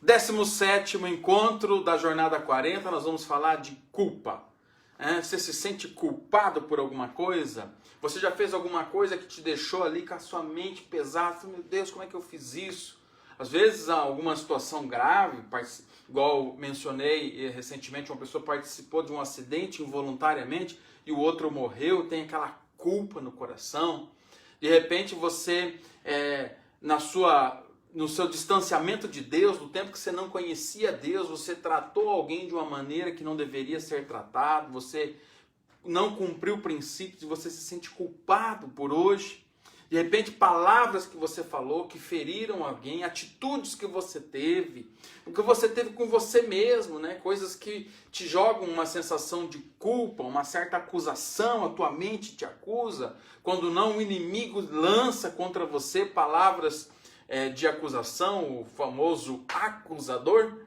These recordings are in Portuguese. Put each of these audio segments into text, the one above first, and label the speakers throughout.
Speaker 1: 17º encontro da Jornada 40, nós vamos falar de culpa. Você se sente culpado por alguma coisa? Você já fez alguma coisa que te deixou ali com a sua mente pesada? Meu Deus, como é que eu fiz isso? Às vezes, alguma situação grave, igual mencionei recentemente, uma pessoa participou de um acidente involuntariamente e o outro morreu, tem aquela culpa no coração. De repente você, no seu distanciamento de Deus, no tempo que você não conhecia Deus, você tratou alguém de uma maneira que não deveria ser tratado, você não cumpriu princípios e você se sente culpado por hoje. De repente, palavras que você falou que feriram alguém, atitudes que você teve, o que você teve com você mesmo, né? Coisas que te jogam uma sensação de culpa, uma certa acusação, a tua mente te acusa. Quando não, o inimigo lança contra você palavras de acusação, o famoso acusador.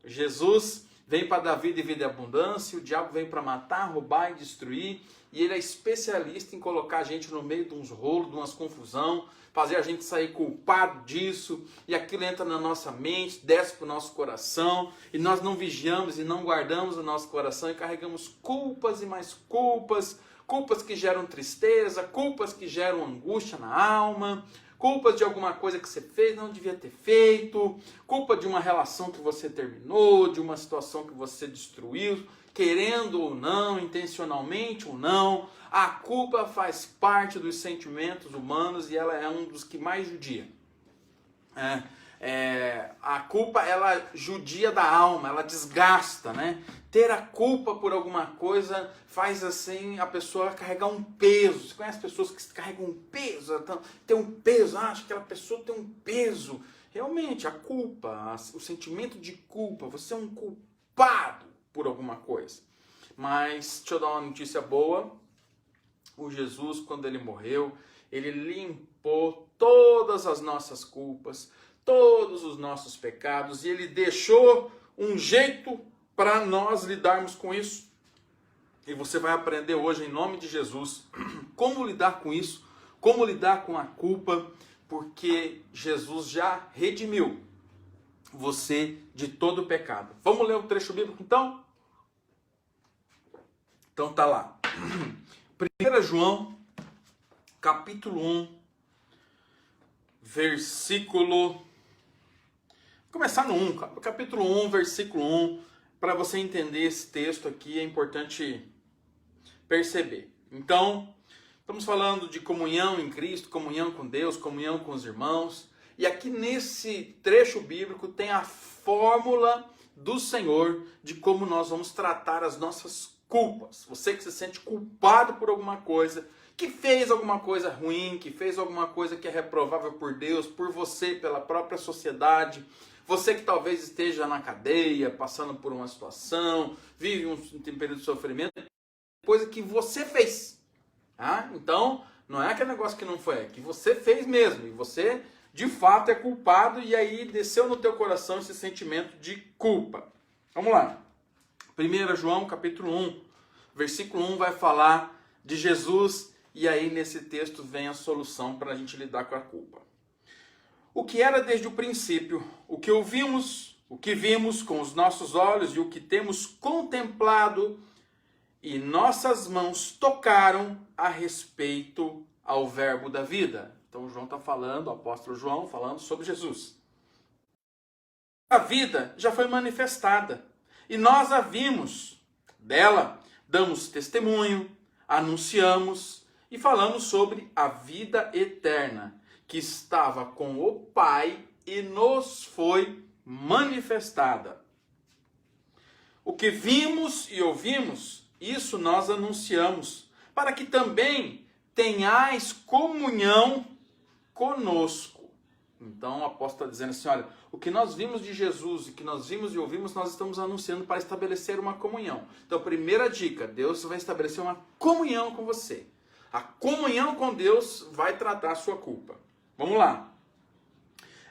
Speaker 1: Jesus vem para dar vida e vida em abundância, o diabo vem para matar, roubar e destruir, e ele é especialista em colocar a gente no meio de uns rolos, de umas confusão, fazer a gente sair culpado disso, e aquilo entra na nossa mente, desce para o nosso coração, e nós não vigiamos e não guardamos o nosso coração, e carregamos culpas e mais culpas, culpas que geram tristeza, culpas que geram angústia na alma, culpas de alguma coisa que você fez, não devia ter feito, culpa de uma relação que você terminou, de uma situação que você destruiu, querendo ou não, intencionalmente ou não. A culpa faz parte dos sentimentos humanos e ela é um dos que mais judia. A culpa, ela judia da alma, ela desgasta, né? Ter a culpa por alguma coisa faz assim a pessoa carregar um peso. Você conhece pessoas que carregam um peso, tem um peso, acha que aquela pessoa tem um peso. Realmente, a culpa, o sentimento de culpa, você é um culpado por alguma coisa. Mas deixa eu dar uma notícia boa. O Jesus, quando ele morreu, ele limpou todas as nossas culpas, todos os nossos pecados, e ele deixou um jeito para nós lidarmos com isso. E você vai aprender hoje, em nome de Jesus, como lidar com isso, como lidar com a culpa, porque Jesus já redimiu você de todo o pecado. Vamos ler o trecho bíblico então? Então tá lá. 1 João, capítulo 1, versículo... Vou começar no 1, capítulo 1, versículo 1, para você entender esse texto aqui, é importante perceber. Então, estamos falando de comunhão em Cristo, comunhão com Deus, comunhão com os irmãos, e aqui nesse trecho bíblico tem a fórmula do Senhor de como nós vamos tratar as nossas culpas. Você que se sente culpado por alguma coisa, que fez alguma coisa ruim, que fez alguma coisa que é reprovável por Deus, por você, pela própria sociedade, você que talvez esteja na cadeia, passando por uma situação, vive um período de sofrimento, coisa que você fez. Então, não é aquele negócio que não foi, é que você fez mesmo, e você de fato é culpado, e aí desceu no teu coração esse sentimento de culpa. Vamos lá. 1 João capítulo 1, versículo 1 vai falar de Jesus, e aí nesse texto vem a solução para a gente lidar com a culpa. O que era desde o princípio, o que ouvimos, o que vimos com os nossos olhos e o que temos contemplado e nossas mãos tocaram a respeito ao verbo da vida. Então João está falando, o apóstolo João falando sobre Jesus. A vida já foi manifestada e nós a vimos, dela damos testemunho, anunciamos e falamos sobre a vida eterna que estava com o Pai e nos foi manifestada. O que vimos e ouvimos, isso nós anunciamos, para que também tenhais comunhão conosco. Então o apóstolo está dizendo assim, olha, o que nós vimos de Jesus e que nós vimos e ouvimos, nós estamos anunciando para estabelecer uma comunhão. Então, primeira dica, Deus vai estabelecer uma comunhão com você. A comunhão com Deus vai tratar a sua culpa. Vamos lá.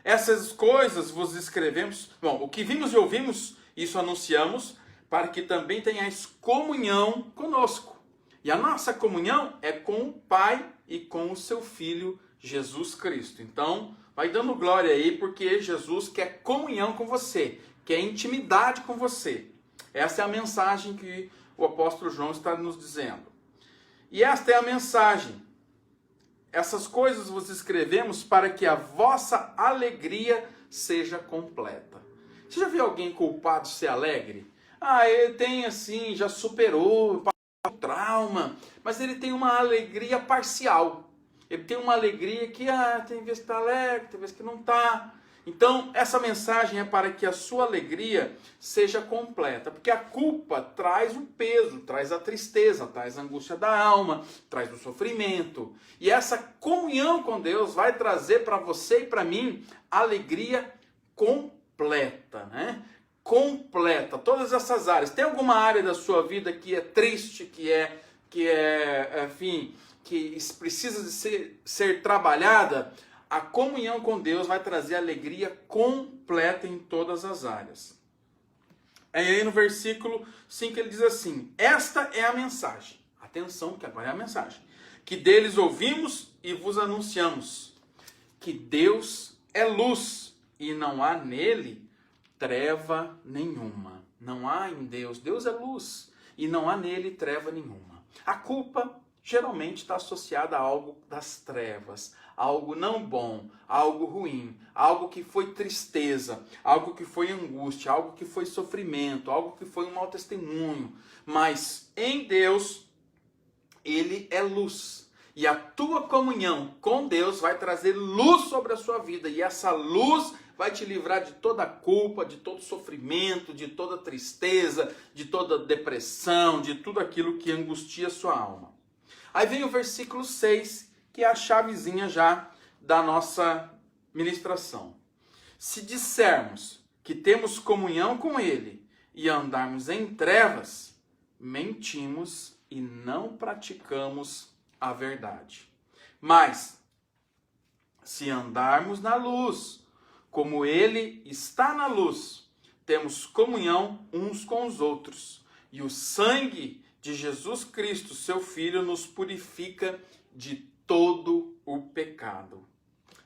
Speaker 1: Essas coisas vos escrevemos, o que vimos e ouvimos, isso anunciamos, para que também tenhais comunhão conosco. E a nossa comunhão é com o Pai e com o seu Filho Jesus Cristo. Então, Vai dando glória aí, porque Jesus quer comunhão com você, quer intimidade com você. Essa é a mensagem que o apóstolo João está nos dizendo. E esta é a mensagem. Essas coisas vos escrevemos para que a vossa alegria seja completa. Você já viu alguém culpado ser alegre? Ele tem assim, já superou o trauma, mas ele tem uma alegria parcial. Ele tem uma alegria que tem vezes que está alegre, tem vezes que não está. Então, essa mensagem é para que a sua alegria seja completa. Porque a culpa traz o peso, traz a tristeza, traz a angústia da alma, traz o sofrimento. E essa comunhão com Deus vai trazer para você e para mim alegria completa, né? Completa, todas essas áreas. Tem alguma área da sua vida que é triste, enfim, que precisa de ser trabalhada? A comunhão com Deus vai trazer alegria completa em todas as áreas. Aí no versículo 5 ele diz assim: esta é a mensagem. Atenção, que agora é a mensagem. Que deles ouvimos e vos anunciamos. Que Deus é luz e não há nele treva nenhuma. Não há em Deus. Deus é luz e não há nele treva nenhuma. A culpa geralmente está associada a algo das trevas, algo não bom, algo ruim, algo que foi tristeza, algo que foi angústia, algo que foi sofrimento, algo que foi um mau testemunho. Mas em Deus, Ele é luz. E a tua comunhão com Deus vai trazer luz sobre a sua vida. E essa luz vai te livrar de toda culpa, de todo sofrimento, de toda tristeza, de toda depressão, de tudo aquilo que angustia a sua alma. Aí vem o versículo 6, que é a chavezinha já da nossa ministração. Se dissermos que temos comunhão com Ele e andarmos em trevas, mentimos e não praticamos a verdade. Mas, se andarmos na luz, como Ele está na luz, temos comunhão uns com os outros, e o sangue de Jesus Cristo, seu Filho, nos purifica de todo o pecado.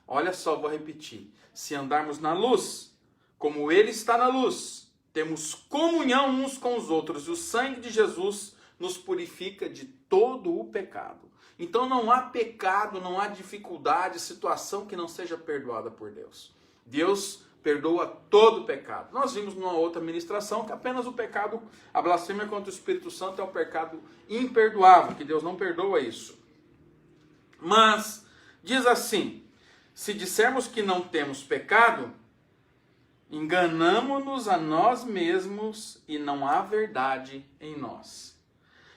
Speaker 1: Olha só, vou repetir. Se andarmos na luz, como Ele está na luz, temos comunhão uns com os outros, e o sangue de Jesus nos purifica de todo o pecado. Então não há pecado, não há dificuldade, situação que não seja perdoada por Deus. Deus perdoa todo o pecado. Nós vimos numa outra ministração que apenas o pecado, a blasfêmia contra o Espírito Santo é um pecado imperdoável, que Deus não perdoa isso. Mas, diz assim, se dissermos que não temos pecado, enganamo-nos a nós mesmos e não há verdade em nós.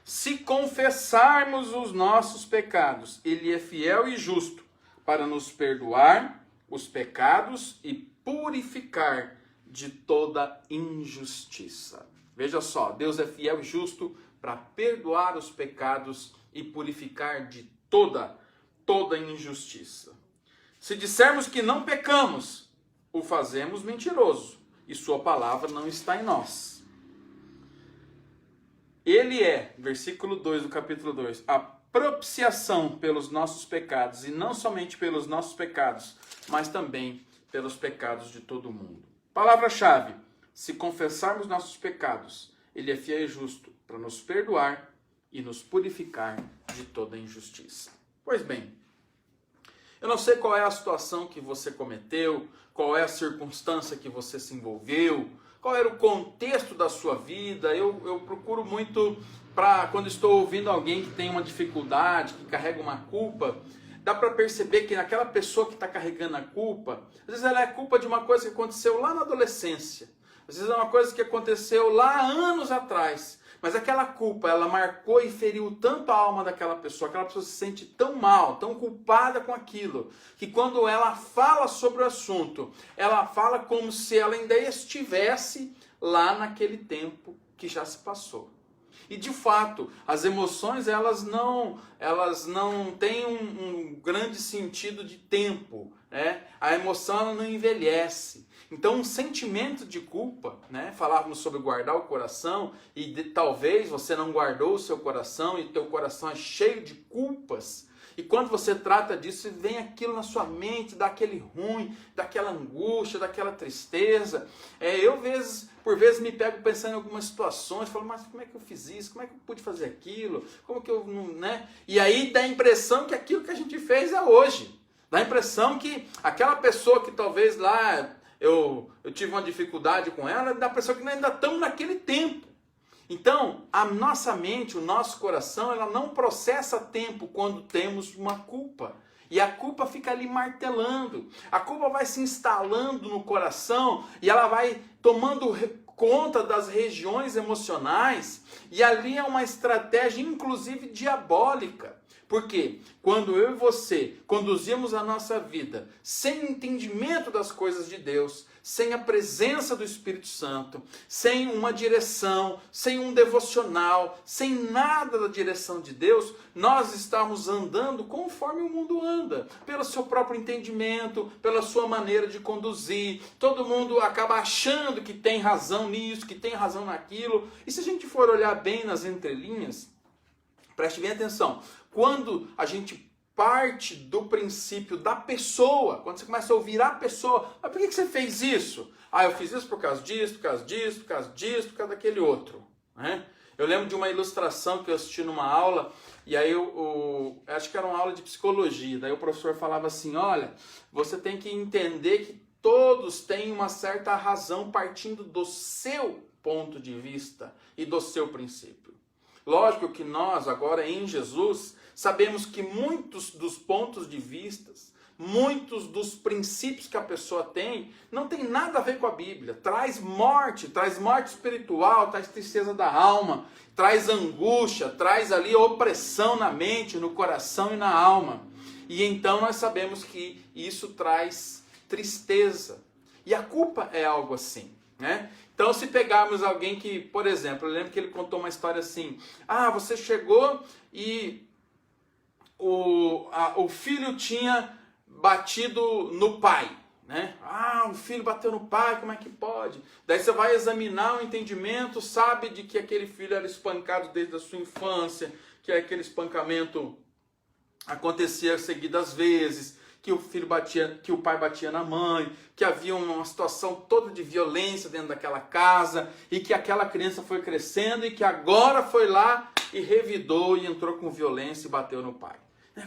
Speaker 1: Se confessarmos os nossos pecados, Ele é fiel e justo para nos perdoar os pecados e purificar de toda injustiça. Veja só, Deus é fiel e justo para perdoar os pecados e purificar de toda injustiça. Se dissermos que não pecamos, o fazemos mentiroso e sua palavra não está em nós. Ele é, versículo 2 do capítulo 2, a propiciação pelos nossos pecados, e não somente pelos nossos pecados, mas também pelos pecados de todo mundo. Palavra-chave: se confessarmos nossos pecados, Ele é fiel e justo para nos perdoar e nos purificar de toda injustiça. Pois bem, eu não sei qual é a situação que você cometeu, qual é a circunstância que você se envolveu, qual era o contexto da sua vida. Eu procuro muito, quando estou ouvindo alguém que tem uma dificuldade, que carrega uma culpa, dá para perceber que naquela pessoa que está carregando a culpa, às vezes ela é culpa de uma coisa que aconteceu lá na adolescência, às vezes é uma coisa que aconteceu lá há anos atrás, mas aquela culpa, ela marcou e feriu tanto a alma daquela pessoa, aquela pessoa se sente tão mal, tão culpada com aquilo, que quando ela fala sobre o assunto, ela fala como se ela ainda estivesse lá naquele tempo que já se passou. E de fato, as emoções elas não têm um grande sentido de tempo, né? A emoção ela não envelhece. Então um sentimento de culpa, né? Falávamos sobre guardar o coração, e talvez você não guardou o seu coração e teu coração é cheio de culpas. E quando você trata disso, vem aquilo na sua mente, dá aquele ruim, daquela angústia, daquela tristeza. Eu, por vezes, me pego pensando em algumas situações, falo, mas como é que eu fiz isso? Como é que eu pude fazer aquilo? Como que eu não, né? E aí dá a impressão que aquilo que a gente fez é hoje. Dá a impressão que aquela pessoa que talvez lá eu tive uma dificuldade com ela, dá a impressão que ainda estamos naquele tempo. Então, a nossa mente, o nosso coração, ela não processa tempo quando temos uma culpa. E a culpa fica ali martelando. A culpa vai se instalando no coração e ela vai tomando conta das regiões emocionais. E ali é uma estratégia, inclusive, diabólica. Porque quando eu e você conduzimos a nossa vida sem entendimento das coisas de Deus, sem a presença do Espírito Santo, sem uma direção, sem um devocional, sem nada da direção de Deus, nós estamos andando conforme o mundo anda, pelo seu próprio entendimento, pela sua maneira de conduzir. Todo mundo acaba achando que tem razão nisso, que tem razão naquilo. E se a gente for olhar bem nas entrelinhas, preste bem atenção, quando a gente parte do princípio da pessoa, quando você começa a ouvir a pessoa, mas por que você fez isso? Eu fiz isso por causa disso, por causa disso, por causa disso, por causa daquele outro. Né? Eu lembro de uma ilustração que eu assisti numa aula, e aí eu acho que era uma aula de psicologia, daí o professor falava assim, olha, você tem que entender que todos têm uma certa razão partindo do seu ponto de vista e do seu princípio. Lógico que nós, agora em Jesus, sabemos que muitos dos pontos de vista, muitos dos princípios que a pessoa tem, não tem nada a ver com a Bíblia. Traz morte espiritual, traz tristeza da alma, traz angústia, traz ali opressão na mente, no coração e na alma. E então nós sabemos que isso traz tristeza. E a culpa é algo assim, né? Então, se pegarmos alguém que, por exemplo, eu lembro que ele contou uma história assim, você chegou e o filho tinha batido no pai, né? O filho bateu no pai, como é que pode? Daí você vai examinar o entendimento, sabe de que aquele filho era espancado desde a sua infância, que aquele espancamento acontecia seguidas vezes, que o pai batia na mãe, que havia uma situação toda de violência dentro daquela casa, e que aquela criança foi crescendo e que agora foi lá e revidou e entrou com violência e bateu no pai.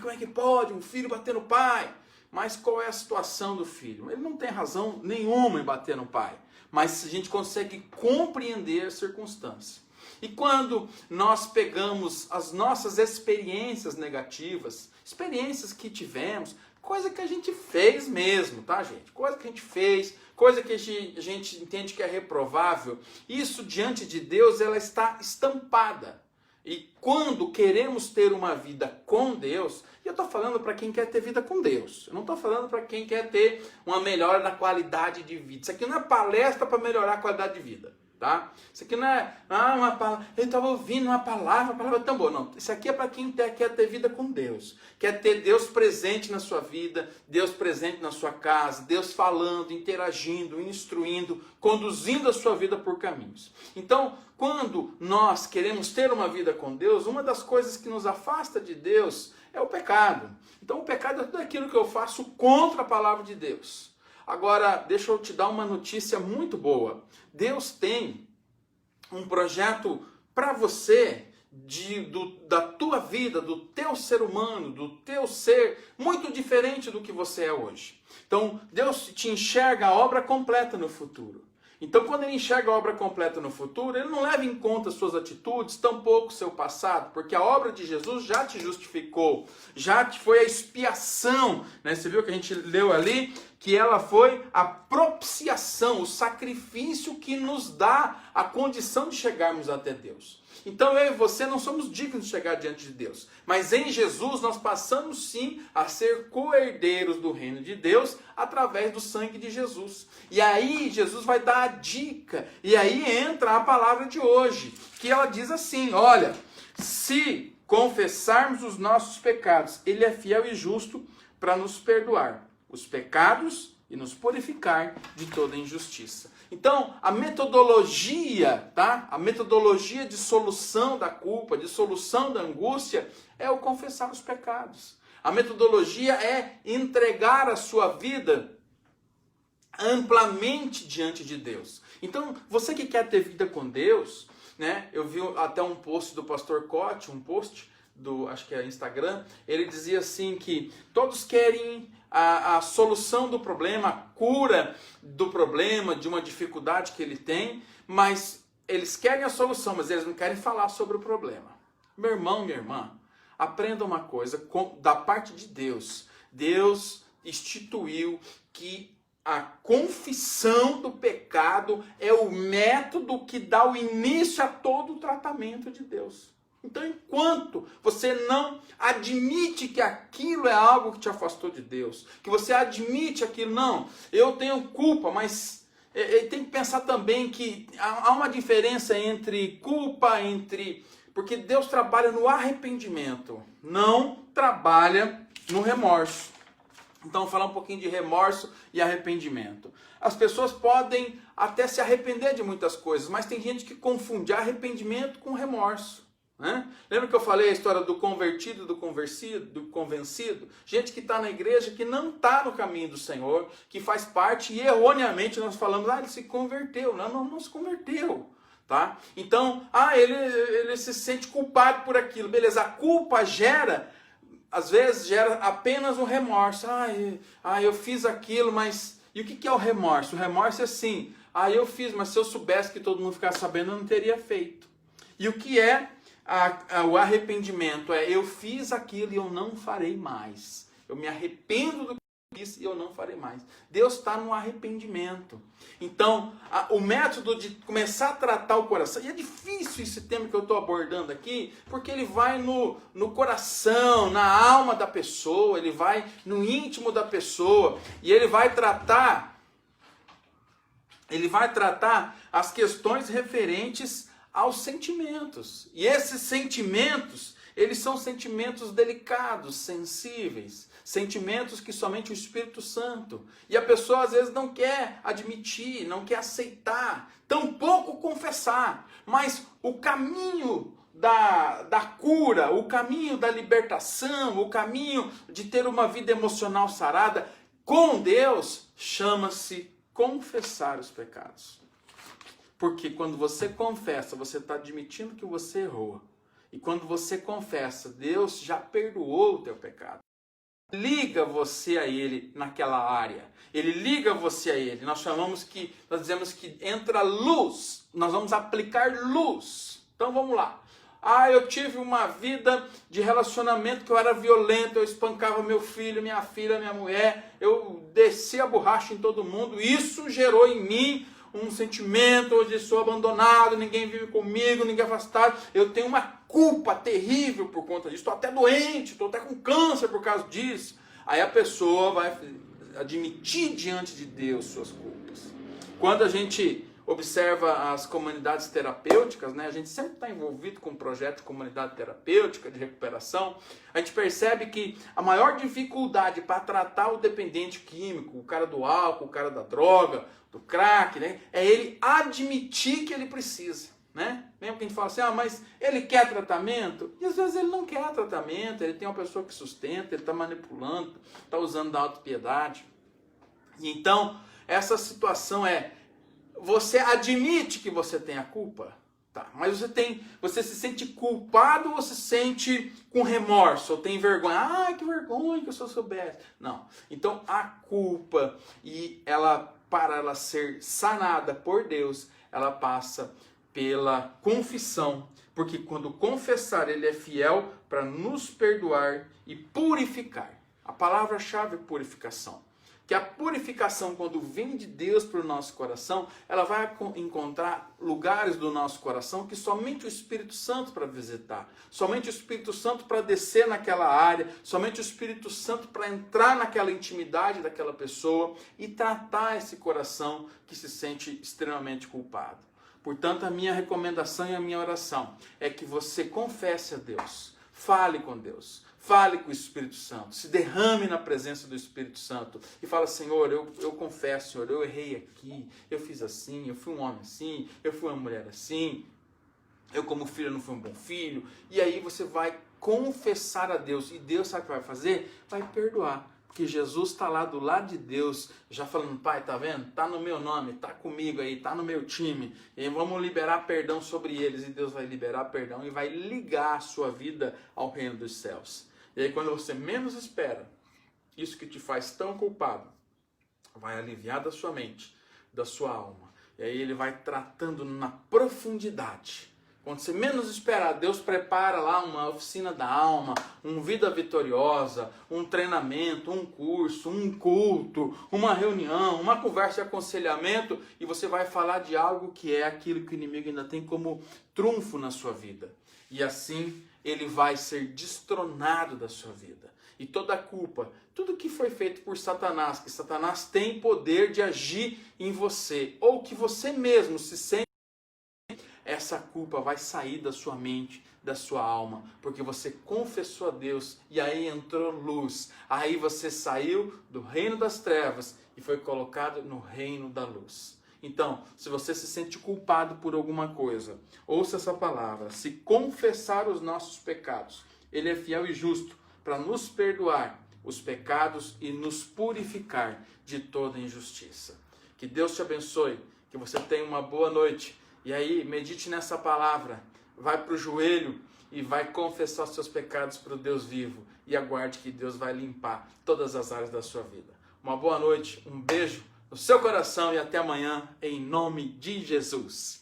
Speaker 1: Como é que pode um filho bater no pai? Mas qual é a situação do filho? Ele não tem razão nenhuma em bater no pai, mas a gente consegue compreender a circunstância. E quando nós pegamos as nossas experiências negativas, experiências que tivemos, coisa que a gente fez mesmo, tá, gente? Coisa que a gente fez, coisa que a gente entende que é reprovável, isso diante de Deus, ela está estampada. E quando queremos ter uma vida com Deus, e eu estou falando para quem quer ter vida com Deus, eu não estou falando para quem quer ter uma melhora na qualidade de vida. Isso aqui não é palestra para melhorar a qualidade de vida. Tá? Isso aqui não é uma palavra, eu estava ouvindo uma palavra tão boa. Não, isso aqui é para quem quer ter vida com Deus, quer ter Deus presente na sua vida, Deus presente na sua casa, Deus falando, interagindo, instruindo, conduzindo a sua vida por caminhos. Então, quando nós queremos ter uma vida com Deus, uma das coisas que nos afasta de Deus é o pecado. Então, o pecado é tudo aquilo que eu faço contra a palavra de Deus. Agora, deixa eu te dar uma notícia muito boa. Deus tem um projeto para você, da tua vida, do teu ser humano, do teu ser, muito diferente do que você é hoje. Então, Deus te enxerga a obra completa no futuro. Então, quando ele enxerga a obra completa no futuro, ele não leva em conta suas atitudes, tampouco seu passado, porque a obra de Jesus já te justificou, já te foi a expiação, né? Você viu que a gente leu ali? Que ela foi a propiciação, o sacrifício que nos dá a condição de chegarmos até Deus. Então eu e você não somos dignos de chegar diante de Deus, mas em Jesus nós passamos sim a ser co-herdeiros do reino de Deus através do sangue de Jesus. E aí Jesus vai dar a dica, e aí entra a palavra de hoje, que ela diz assim, olha, se confessarmos os nossos pecados, ele é fiel e justo para nos perdoar os pecados e nos purificar de toda injustiça. Então, a metodologia, tá? A metodologia de solução da culpa, de solução da angústia, é o confessar os pecados. A metodologia é entregar a sua vida amplamente diante de Deus. Então, você que quer ter vida com Deus, né? Eu vi até um post do pastor Cote, um post do, acho que é Instagram, ele dizia assim que todos querem a solução do problema, a cura do problema, de uma dificuldade que ele tem, mas eles querem a solução, mas eles não querem falar sobre o problema. Meu irmão, minha irmã, aprenda uma coisa, da parte de Deus. Deus instituiu que a confissão do pecado é o método que dá o início a todo o tratamento de Deus. Então, enquanto você não admite que aquilo é algo que te afastou de Deus, que você admite aquilo, não, eu tenho culpa, mas tem que pensar também que há uma diferença entre culpa, porque Deus trabalha no arrependimento, não trabalha no remorso. Então, vou falar um pouquinho de remorso e arrependimento. As pessoas podem até se arrepender de muitas coisas, mas tem gente que confunde arrependimento com remorso, né? Lembra que eu falei a história do convertido, do convencido? Gente que está na igreja, que não está no caminho do Senhor, que faz parte, e erroneamente nós falamos, ele se converteu. Não se converteu. Tá? Então, ele se sente culpado por aquilo. Beleza, a culpa às vezes gera apenas um remorso. Eu fiz aquilo, mas... E o que é o remorso? O remorso é assim, eu fiz, mas se eu soubesse que todo mundo ficasse sabendo, eu não teria feito. E o que é o arrependimento? Eu fiz aquilo e eu não farei mais. Eu me arrependo do que eu fiz e eu não farei mais. Deus está no arrependimento. Então, o método de começar a tratar o coração, e é difícil esse tema que eu estou abordando aqui, porque ele vai no coração, na alma da pessoa, ele vai no íntimo da pessoa, e ele vai tratar as questões referentes aos sentimentos. E esses sentimentos, eles são sentimentos delicados, sensíveis, sentimentos que somente o Espírito Santo. E a pessoa às vezes não quer admitir, não quer aceitar, tampouco confessar. Mas o caminho da cura, o caminho da libertação, o caminho de ter uma vida emocional sarada com Deus, chama-se confessar os pecados. Porque quando você confessa, você está admitindo que você errou. E quando você confessa, Deus já perdoou o teu pecado. Liga você a Ele naquela área. Ele liga você a Ele. Nós dizemos que entra luz. Nós vamos aplicar luz. Então vamos lá. Eu tive uma vida de relacionamento que eu era violento, eu espancava meu filho, minha filha, minha mulher, eu descia a borracha em todo mundo. Isso gerou em mim um sentimento, hoje sou abandonado, ninguém vive comigo, ninguém é afastado. Eu tenho uma culpa terrível por conta disso, estou até doente, estou até com câncer por causa disso. Aí a pessoa vai admitir diante de Deus suas culpas. Quando a gente observa as comunidades terapêuticas, né? A gente sempre está envolvido com um projeto de comunidade terapêutica, de recuperação. A gente percebe que a maior dificuldade para tratar o dependente químico, o cara do álcool, o cara da droga, do crack, né? É ele admitir que ele precisa, né? Mesmo que a gente fala assim, mas ele quer tratamento? E às vezes ele não quer tratamento, ele tem uma pessoa que sustenta, ele está manipulando, está usando da autopiedade. E então, essa situação você admite que você tem a culpa, tá? Mas você se sente culpado ou se sente com remorso, ou tem vergonha? Que vergonha que eu só soubesse. Não. Então a culpa, para ela ser sanada por Deus, ela passa pela confissão, porque quando confessar, Ele é fiel para nos perdoar e purificar. A palavra-chave é purificação. Que a purificação, quando vem de Deus para o nosso coração, ela vai encontrar lugares do nosso coração que somente o Espírito Santo para visitar, somente o Espírito Santo para descer naquela área, somente o Espírito Santo para entrar naquela intimidade daquela pessoa e tratar esse coração que se sente extremamente culpado. Portanto, a minha recomendação e a minha oração é que você confesse a Deus, fale com Deus. Fale com o Espírito Santo, se derrame na presença do Espírito Santo e fala, Senhor, eu confesso, Senhor, eu errei aqui, eu fiz assim, eu fui um homem assim, eu fui uma mulher assim, eu como filho não fui um bom filho. E aí você vai confessar a Deus. E Deus sabe o que vai fazer? Vai perdoar. Porque Jesus está lá do lado de Deus, já falando, Pai, tá vendo? Tá no meu nome, tá comigo aí, tá no meu time. E vamos liberar perdão sobre eles. E Deus vai liberar perdão e vai ligar a sua vida ao reino dos céus. E aí quando você menos espera, isso que te faz tão culpado, vai aliviar da sua mente, da sua alma. E aí ele vai tratando na profundidade. Quando você menos esperar, Deus prepara lá uma oficina da alma, uma vida vitoriosa, um treinamento, um curso, um culto, uma reunião, uma conversa de aconselhamento, e você vai falar de algo que é aquilo que o inimigo ainda tem como trunfo na sua vida. E assim ele vai ser destronado da sua vida. E toda a culpa, tudo que foi feito por Satanás, que Satanás tem poder de agir em você, ou que você mesmo se sente, essa culpa vai sair da sua mente, da sua alma, porque você confessou a Deus e aí entrou luz. Aí você saiu do reino das trevas e foi colocado no reino da luz. Então, se você se sente culpado por alguma coisa, ouça essa palavra: se confessar os nossos pecados, Ele é fiel e justo para nos perdoar os pecados e nos purificar de toda injustiça. Que Deus te abençoe, que você tenha uma boa noite. E aí, medite nessa palavra, vai para o joelho e vai confessar os seus pecados para o Deus vivo. E aguarde que Deus vai limpar todas as áreas da sua vida. Uma boa noite, um beijo no seu coração e até amanhã, em nome de Jesus.